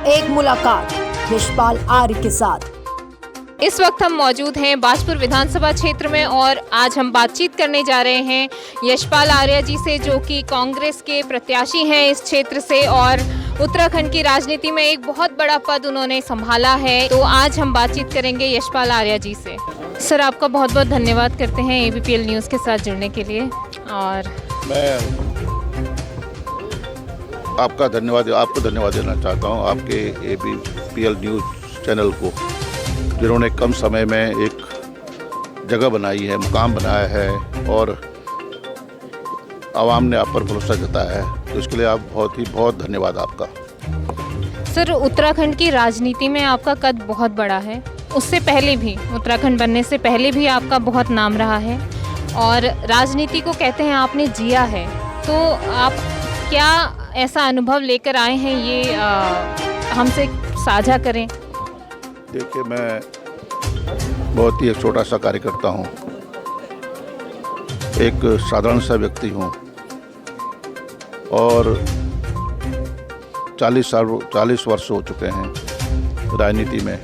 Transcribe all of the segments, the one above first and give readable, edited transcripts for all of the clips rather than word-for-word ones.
एक मुलाकात यशपाल आर्य के साथ। इस वक्त हम मौजूद हैं बाजपुर विधानसभा क्षेत्र में और आज हम बातचीत करने जा रहे हैं यशपाल आर्य जी से, जो कि कांग्रेस के प्रत्याशी हैं इस क्षेत्र से और उत्तराखंड की राजनीति में एक बहुत बड़ा पद उन्होंने संभाला है। तो आज हम बातचीत करेंगे यशपाल आर्य जी से। सर, आपका बहुत बहुत धन्यवाद करते हैं ABPL न्यूज़ के साथ जुड़ने के लिए। और मैं आपको धन्यवाद देना चाहता हूं, आपके ABPL न्यूज़ चैनल को, जिन्होंने कम समय में एक जगह बनाई है, मुकाम बनाया है और आवाम ने आप पर भरोसा जताया है, तो इसके लिए आप बहुत धन्यवाद आपका। सर, उत्तराखंड की राजनीति में आपका कद बहुत बड़ा है। उससे पहले भी, उत्तराखंड बनने से पहले भी आपका बहुत नाम रहा है और राजनीति को कहते हैं आपने जिया है। तो आप क्या ऐसा अनुभव लेकर आए हैं, ये हमसे साझा करें। देखिए, मैं बहुत ही एक छोटा सा कार्यकर्ता हूँ, एक साधारण सा व्यक्ति हूँ और 40 वर्ष हो चुके हैं राजनीति में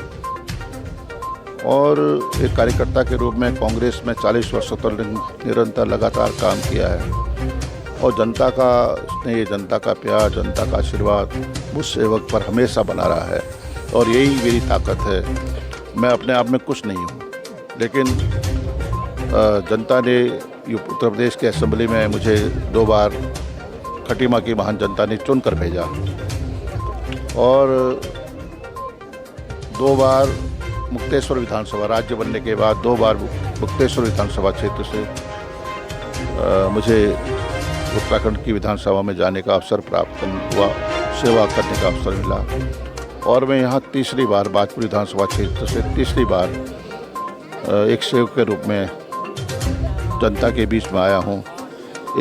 और एक कार्यकर्ता के रूप में कांग्रेस में 40 वर्षों तक निरंतर लगातार काम किया है और जनता का स्नेह, जनता का प्यार, जनता का आशीर्वाद मुझ सेवक पर हमेशा बना रहा है और यही मेरी ताकत है। मैं अपने आप में कुछ नहीं हूँ, लेकिन जनता ने उत्तर प्रदेश के असेंबली में मुझे 2 बार खटीमा की महान जनता ने चुन कर भेजा और 2 बार मुक्तेश्वर विधानसभा, राज्य बनने के बाद 2 बार मुक्तेश्वर विधानसभा क्षेत्र से मुझे उत्तराखंड की विधानसभा में जाने का अवसर प्राप्त हुआ, सेवा करने का अवसर मिला और मैं यहाँ तीसरी बार बाजपुर विधानसभा क्षेत्र से तीसरी बार एक सेवक के रूप में जनता के बीच में आया हूँ।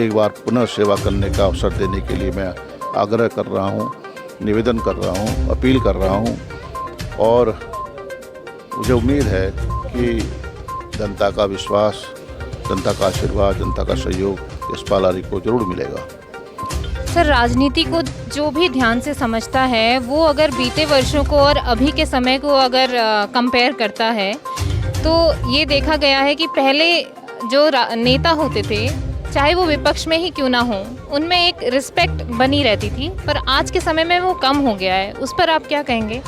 एक बार पुनः सेवा करने का अवसर देने के लिए मैं आग्रह कर रहा हूँ, निवेदन कर रहा हूँ, अपील कर रहा हूँ और मुझे उम्मीद है कि जनता का विश्वास, जनता का आशीर्वाद, जनता का सहयोग यशपाल आर्य को जरूर मिलेगा। सर, राजनीति को जो भी ध्यान से समझता है वो अगर बीते वर्षों को और अभी के समय को अगर कंपेयर करता है तो ये देखा गया है कि पहले जो नेता होते थे, चाहे वो विपक्ष में ही क्यों ना हो, उनमें एक रिस्पेक्ट बनी रहती थी, पर आज के समय में वो कम हो गया है। उस पर आप क्या कहेंगे?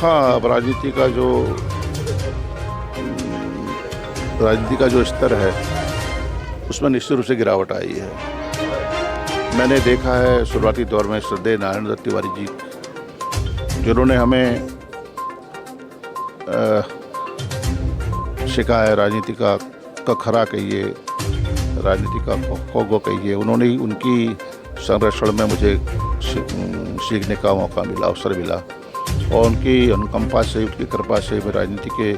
हाँ, अब राजनीति का जो स्तर है उसमें निश्चित रूप से गिरावट आई है। मैंने देखा है शुरुआती दौर में श्रद्धेय नारायण दत्त तिवारी जी, जिन्होंने हमें सिखाया राजनीति का खरा कहिए, राजनीति का खो कहिए, उन्होंने ही, उनकी संरक्षण में मुझे सीखने का मौका मिला, अवसर मिला और उनकी अनुकंपा से, उनकी कृपा से मैं राजनीति के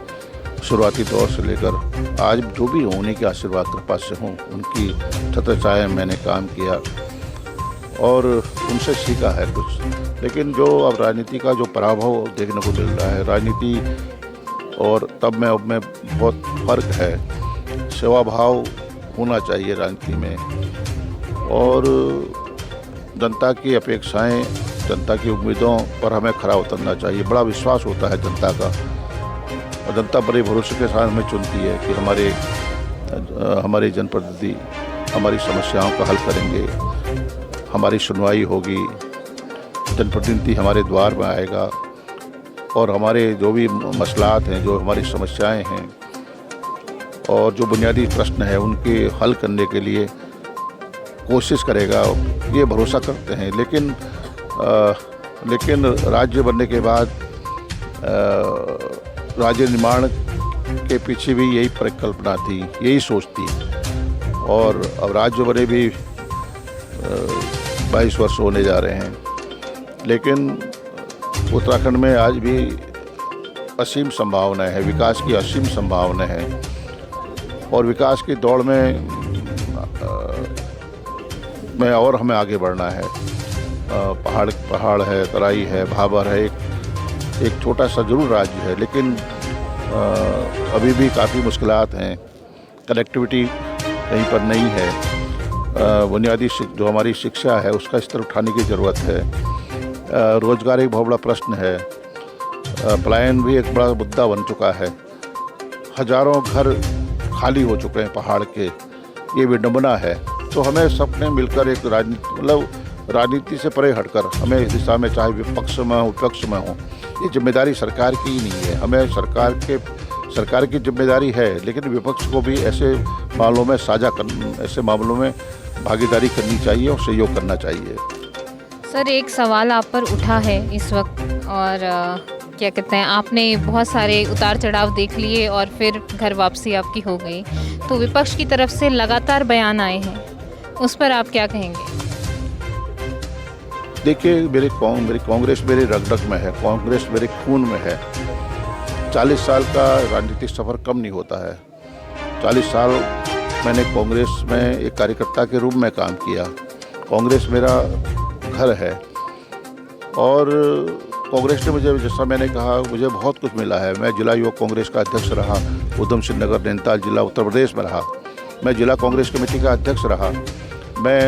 शुरुआती दौर से लेकर आज जो भी हूँ उन्हीं के आशीर्वाद कृपा से हूँ। उनकी छत्रछाया मैंने काम किया और उनसे सीखा है कुछ। लेकिन जो अब राजनीति का जो पराभव देखने को मिल रहा है, राजनीति और तब में अब में बहुत फर्क है। सेवा भाव होना चाहिए राजनीति में और जनता की अपेक्षाएं, जनता की उम्मीदों पर हमें खरा उतरना चाहिए। बड़ा विश्वास होता है जनता का और जनता बड़े भरोसे के साथ हमें चुनती है कि हमारे जनप्रतिनिधि हमारी समस्याओं का हल करेंगे, हमारी सुनवाई होगी, जनप्रतिनिधि हमारे द्वार में आएगा और हमारे जो भी मसलात हैं, जो हमारी समस्याएं हैं और जो बुनियादी प्रश्न हैं उनके हल करने के लिए कोशिश करेगा, ये भरोसा करते हैं। लेकिन राज्य बनने के बाद राज्य निर्माण के पीछे भी यही परिकल्पना थी, यही सोच थी और अब राज्य बने भी 22 वर्ष होने जा रहे हैं, लेकिन उत्तराखंड में आज भी असीम संभावना है, विकास की असीम संभावना है और विकास की दौड़ में और हमें आगे बढ़ना है। पहाड़ है, तराई है, भाबर है, एक छोटा सा जरूर राज्य है, लेकिन अभी भी काफ़ी मुश्किलात हैं। कनेक्टिविटी कहीं पर नहीं है। बुनियादी जो हमारी शिक्षा है उसका स्तर उठाने की ज़रूरत है। रोजगार एक बहुत बड़ा प्रश्न है, पलायन भी एक बड़ा मुद्दा बन चुका है, हजारों घर खाली हो चुके हैं पहाड़ के, ये विडंबना है। तो हमें सबने मिलकर एक राजनीति से परे हटकर हमें इस दिशा में, चाहे विपक्ष में हो विपक्ष में हो, ये जिम्मेदारी सरकार की ही नहीं है। हमें सरकार की जिम्मेदारी है, लेकिन विपक्ष को भी ऐसे मामलों में भागीदारी करनी चाहिए और सहयोग करना चाहिए। सर, एक सवाल आप पर उठा है इस वक्त, और क्या कहते हैं, आपने बहुत सारे उतार चढ़ाव देख लिए और फिर घर वापसी आपकी हो गई, तो विपक्ष की तरफ से लगातार बयान आए हैं, उस पर आप क्या कहेंगे? देखिए, मेरी कांग्रेस मेरे रग-रग में है, कांग्रेस मेरे खून में है। 40 साल का राजनीतिक सफ़र कम नहीं होता है। 40 साल मैंने कांग्रेस में एक कार्यकर्ता के रूप में काम किया। कांग्रेस मेरा घर है और कांग्रेस ने मुझे, जैसा मैंने कहा, मुझे बहुत कुछ मिला है। मैं जिला युवक कांग्रेस का अध्यक्ष रहा, उधम सिंह नगर नैनीताल जिला उत्तर प्रदेश में रहा। मैं जिला कांग्रेस कमेटी का अध्यक्ष रहा। मैं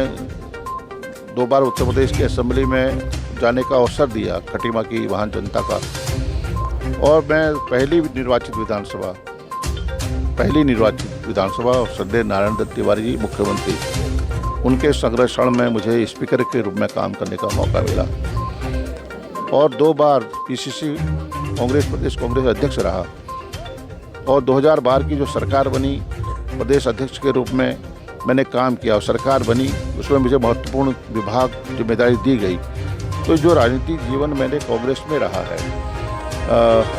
2 बार उत्तर प्रदेश की असेंबली में जाने का अवसर दिया, खटीमा की वहाँ जनता का। और मैं पहली निर्वाचित विधानसभा और संजय नारायण दत्त तिवारी जी मुख्यमंत्री, उनके संरक्षण में मुझे स्पीकर के रूप में काम करने का मौका मिला। और 2 बार PCC प्रदेश कांग्रेस अध्यक्ष रहा। और 2012 की जो सरकार बनी, प्रदेश अध्यक्ष के रूप में मैंने काम किया और सरकार बनी, उसमें मुझे महत्वपूर्ण विभाग जिम्मेदारी दी गई। तो जो राजनीतिक जीवन मैंने कांग्रेस में रहा है,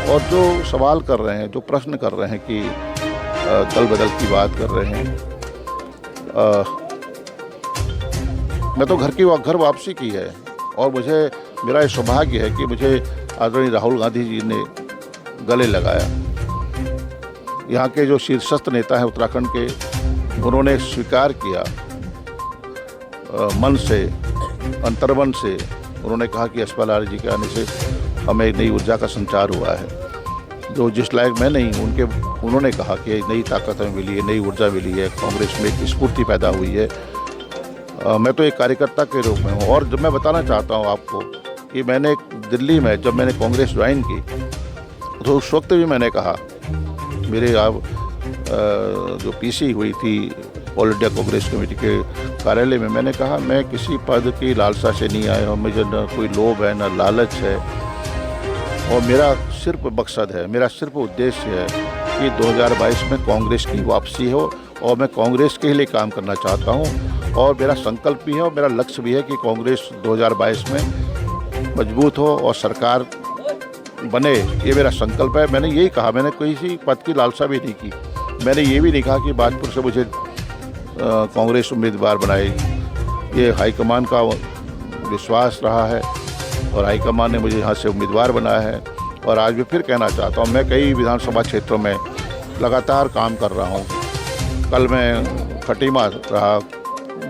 और जो सवाल कर रहे हैं, जो प्रश्न कर रहे हैं कि दल बदल की बात कर रहे हैं, मैं तो घर वापसी की है। और मेरा ये सौभाग्य है कि मुझे आदरणीय राहुल गांधी जी ने गले लगाया। यहाँ के जो शीर्षस्थ नेता हैं उत्तराखंड के, उन्होंने स्वीकार किया मन से, अंतर्मन से। उन्होंने कहा कि यशपाल आर्य जी के आने से हमें नई ऊर्जा का संचार हुआ है, जो जिस लायक मैं नहीं हूँ, उन्होंने कहा कि नई ताकत हमें मिली है, नई ऊर्जा मिली है, कांग्रेस में एक स्फूर्ति पैदा हुई है। मैं तो एक कार्यकर्ता के रूप में हूँ। और जब मैं बताना चाहता हूँ आपको कि मैंने दिल्ली में जब मैंने कांग्रेस ज्वाइन की, तो उस वक्त भी मैंने कहा, मेरे जो PC हुई थी ऑल इंडिया कांग्रेस कमेटी के कार्यालय में, मैंने कहा मैं किसी पद की लालसा से नहीं आया हूँ, मुझे न कोई लोभ है, न लालच है। और मेरा सिर्फ मकसद है, मेरा सिर्फ उद्देश्य है कि 2022 में कांग्रेस की वापसी हो, और मैं कांग्रेस के लिए काम करना चाहता हूँ। और मेरा संकल्प भी है और मेरा लक्ष्य भी है कि कांग्रेस 2022 में मजबूत हो और सरकार बने, ये मेरा संकल्प है। मैंने यही कहा, मैंने किसी पद की लालसा भी नहीं की। मैंने ये भी नहीं कहा कि बाजपुर से मुझे कांग्रेस उम्मीदवार बनाए। ये हाईकमान का विश्वास रहा है और हाईकमान ने मुझे यहाँ से उम्मीदवार बनाया है। और आज भी फिर कहना चाहता हूँ, मैं कई विधानसभा क्षेत्रों में लगातार काम कर रहा हूँ। कल मैं खटीमा रहा,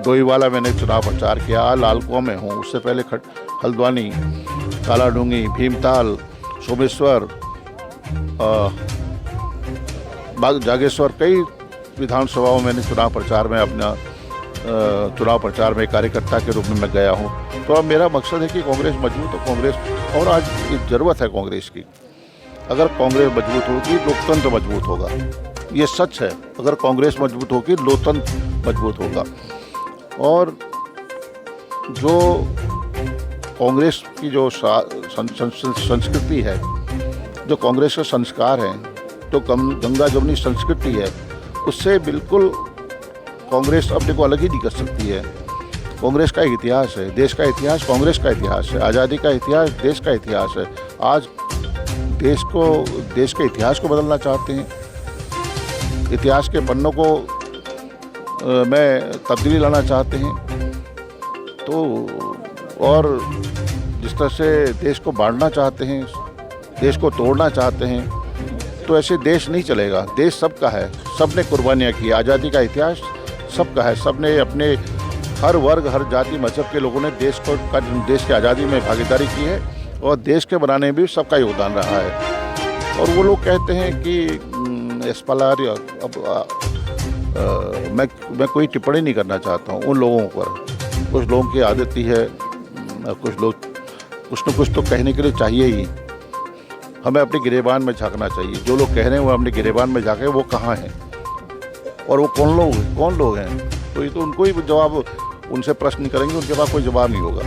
डोईवाला मैंने चुनाव प्रचार किया, लालकुआं में हूँ, उससे पहले हल्द्वानी, कालाडूंगी, भीमताल, सोमेश्वर, जागेश्वर, कई विधानसभाओं मैंने चुनाव प्रचार में कार्यकर्ता के रूप में मैं गया हूँ। तो अब मेरा मकसद है कि कांग्रेस मजबूत हो, कांग्रेस, और आज ज़रूरत है कांग्रेस की। अगर कांग्रेस मजबूत होगी, लोकतंत्र मजबूत होगा, ये सच है। अगर कांग्रेस मजबूत होगी, लोकतंत्र मजबूत होगा। और जो कांग्रेस की जो संस्कृति है, जो कांग्रेस के संस्कार हैं, जो गंगा जमुनी संस्कृति है, उससे बिल्कुल कांग्रेस अपने को अलग ही नहीं कर सकती है। कांग्रेस का एक इतिहास है, देश का इतिहास कांग्रेस का इतिहास है, आज़ादी का इतिहास देश का इतिहास है। आज देश के इतिहास को बदलना चाहते हैं, इतिहास के पन्नों को में तब्दीली लाना चाहते हैं। तो और जिस तरह से देश को बांटना चाहते हैं, देश को तोड़ना चाहते हैं, तो ऐसे देश नहीं चलेगा। देश सबका है, सबने कुर्बानियाँ की, आज़ादी का इतिहास सबका है, सबने अपने हर वर्ग, हर जाति, मजहब के लोगों ने देश की आज़ादी में भागीदारी की है और देश के बनाने में भी सबका योगदान रहा है। और वो लोग कहते हैं कि यशपाल आर्य, मैं कोई टिप्पणी नहीं करना चाहता हूँ उन लोगों पर। कुछ लोगों की आदत ही है, कुछ लोग कुछ न कुछ तो कहने के लिए चाहिए ही। हमें अपने गिरेबान में झांकना चाहिए। जो लोग कह रहे हैं वो अपने गिरेबान में झांके, वो कहाँ हैं और वो कौन लोग हैं। तो ये तो उनको ही जवाब, उनसे प्रश्न करेंगे, उनके पास कोई जवाब नहीं होगा।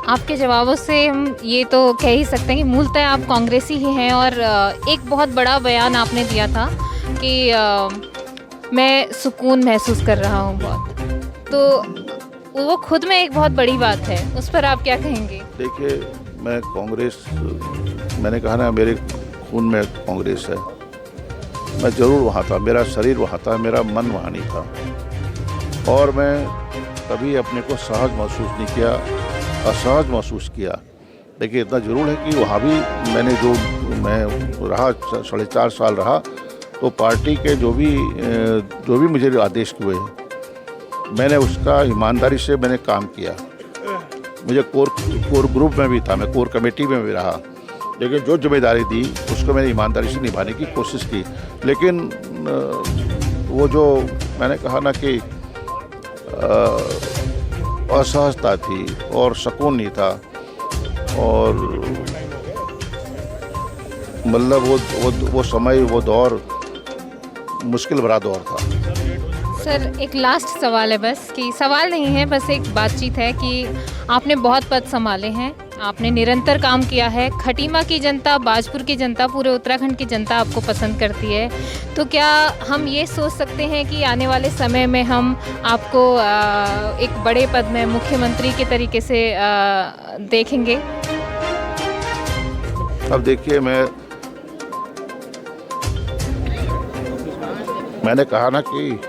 आपके जवाबों से हम ये तो कह ही सकते हैं कि मूलतः आप कांग्रेसी ही हैं। और एक बहुत बड़ा बयान आपने दिया था कि मैं सुकून महसूस कर रहा हूँ बहुत, तो वो खुद में एक बहुत बड़ी बात है। उस पर आप क्या कहेंगे? देखिए, मैं कांग्रेस, मैंने कहा ना, मेरे खून में कांग्रेस है। मैं ज़रूर वहाँ था, मेरा शरीर वहाँ था, मेरा मन वहाँ नहीं था। और मैं कभी अपने को सहज महसूस नहीं किया, असहज महसूस किया। देखिए, इतना ज़रूर है कि वहाँ भी मैं रहा 4.5 साल रहा, तो पार्टी के जो भी मुझे आदेश हुए, मैंने उसका ईमानदारी से मैंने काम किया। मुझे कोर ग्रुप में भी था, मैं कोर कमेटी में भी रहा, लेकिन जो जिम्मेदारी दी उसको मैंने ईमानदारी से निभाने की कोशिश की। लेकिन वो जो मैंने कहा ना कि असहजता थी और सुकून नहीं था, और मतलब वो समय, वो दौर मुश्किल भरा दौर था। सर, एक लास्ट सवाल है, बस कि सवाल नहीं है, बस एक बातचीत है कि आपने बहुत पद संभाले हैं, आपने निरंतर काम किया है। खटीमा की जनता, बाजपुर की जनता, पूरे उत्तराखंड की जनता आपको पसंद करती है। तो क्या हम ये सोच सकते हैं कि आने वाले समय में हम आपको एक बड़े पद में मुख्यमंत्री के तरीके से देखेंगे? अब देखिए, मैंने कहा ना कि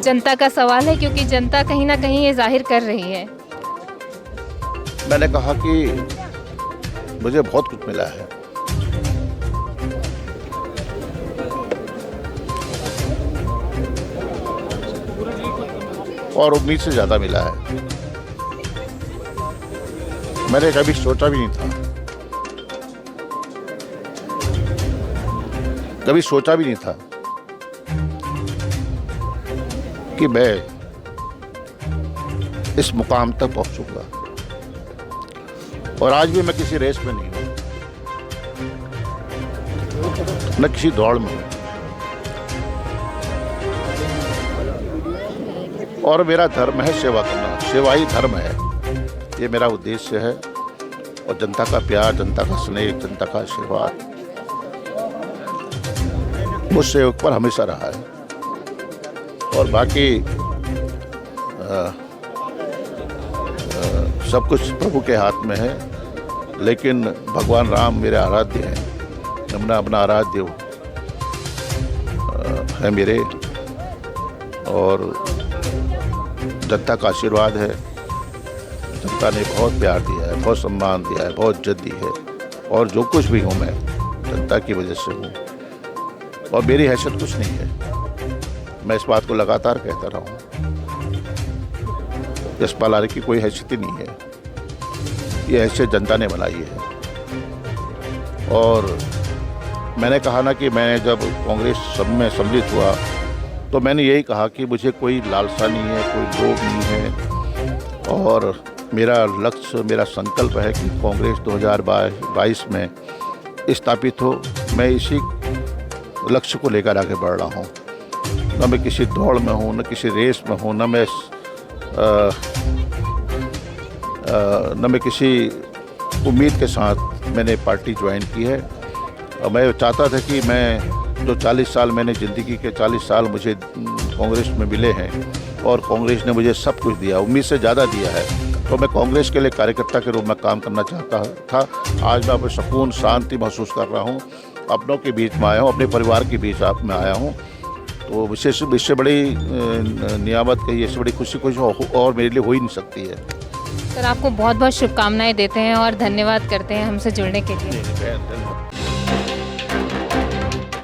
जनता का सवाल है, क्योंकि जनता कहीं ना कहीं ये जाहिर कर रही है। मैंने कहा कि मुझे बहुत कुछ मिला है, और उम्मीद से ज़्यादा मिला है। मैंने कभी सोचा भी नहीं था, कभी सोचा भी नहीं था कि मैं इस मुकाम तक पहुंचूंगा। और आज भी मैं किसी रेस में नहीं हूं, न किसी दौड़ में हूं, और मेरा धर्म है सेवा करना। सेवा ही धर्म है, ये मेरा उद्देश्य है। और जनता का प्यार, जनता का स्नेह, जनता का आशीर्वाद मुझ सेवक पर हमेशा रहा है। और बाकी सब कुछ प्रभु के हाथ में है। लेकिन भगवान राम मेरे आराध्य हैं, नमना अपना आराध्य है मेरे, और जनता का आशीर्वाद है। जनता ने बहुत प्यार दिया है, बहुत सम्मान दिया है, बहुत इज्जत दी है। और जो कुछ भी हूँ मैं जनता की वजह से हूँ, और मेरी हैसियत कुछ नहीं है। मैं इस बात को लगातार कहता रहा हूँ, यशपाल आर्य की कोई हैसियत ही नहीं है। ये हैसियत जनता ने बनाई है। और मैंने कहा ना कि मैं जब कांग्रेस में सम्मिलित हुआ, तो मैंने यही कहा कि मुझे कोई लालसा नहीं है, कोई लोभ नहीं है, और मेरा लक्ष्य, मेरा संकल्प है कि कांग्रेस 2022 में स्थापित हो। मैं इसी लक्ष्य को लेकर आगे बढ़ रहा हूँ। न मैं किसी दौड़ में हूँ, न किसी रेस में हूँ, न मैं किसी उम्मीद के साथ मैंने पार्टी ज्वाइन की है। और मैं चाहता था कि मैं जो 40 साल मैंने ज़िंदगी के 40 साल मुझे कांग्रेस में मिले हैं, और कांग्रेस ने मुझे सब कुछ दिया, उम्मीद से ज़्यादा दिया है, तो मैं कांग्रेस के लिए कार्यकर्ता के रूप में काम करना चाहता था। आज मैं अपने सुकून, शांति महसूस कर रहा हूँ, अपनों के बीच में आया हूँ, अपने परिवार के बीच में आया हूँ। तो विशेष इससे बड़ी नियामत कही, इससे बड़ी खुशी और मेरे लिए हो ही नहीं सकती है। सर, आपको बहुत बहुत शुभकामनाएं देते हैं और धन्यवाद करते हैं हमसे जुड़ने के लिए।